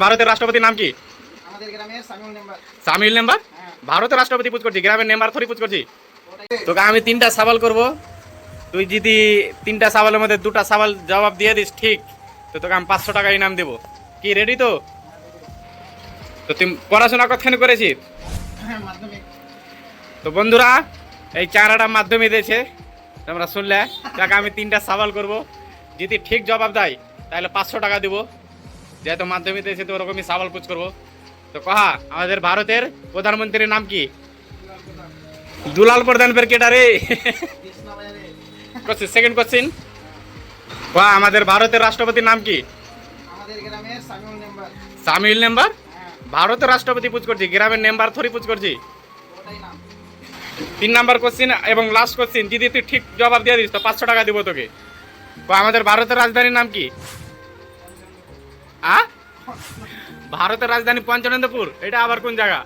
ভারতের রাষ্ট্রপতির নাম কি? আমাদের গ্রামের সামিউল মেম্বার। সামিউল মেম্বার? হ্যাঁ। ভারতের রাষ্ট্রপতি পুজ করছি, গ্রামের মেম্বার থরি পুজ করছি। ওটাই। তোকে আমি 3টা সওয়াল করব, তুই যদি 3টা সওয়ালের মধ্যে 2টা সওয়াল জবাব দিয়ে দিস ঠিক, তো তোকে আমি 500 টাকা ইনাম দেবো। কি রেডি তো? তো তুই পড়াশোনা কতক্ষণ করেছিস? হ্যাঁ, মাধ্যমিক। তো বন্ধুরা, এই চারাটা মাধ্যমে দিয়েছে, তোমরা শুনলে। তাকে আমি 3টা সওয়াল করব, যদি ঠিক জবাব দেয় তাহলে 500 টাকা দিব। যেহেতু মাধ্যমিক দিয়েছে তো ওরকমই সওয়াল পুজ করবো। তো কহা, আমাদের ভারতের প্রধানমন্ত্রীর নাম কি? দুলাল প্রধান ফের কেটা রে? কৃষ্ণবাজারে। সেকেন্ড কোশ্চিন, কহা আমাদের ভারতের রাষ্ট্রপতির নাম কি? আমাদের গ্রামের সামিউল মেম্বার। সামিউল মেম্বার? হ্যাঁ, ভারতের রাষ্ট্রপতি পুজ করছি, গ্রামের মেম্বার থরি পুজ করছি। ওটাই নাম। 3 নাম্বার কোশ্চিন এবং লাস্ট কোশ্চিন, যদি তুই ঠিক জবাব দিয়ে দিস তো 500 টাকা দিব তোকে। কহা, আমাদের ভারতের রাজধানীর নাম কি? ভারতের রাজধানী পঞ্চনন্দপুর, এটা আবার কোন জায়গা?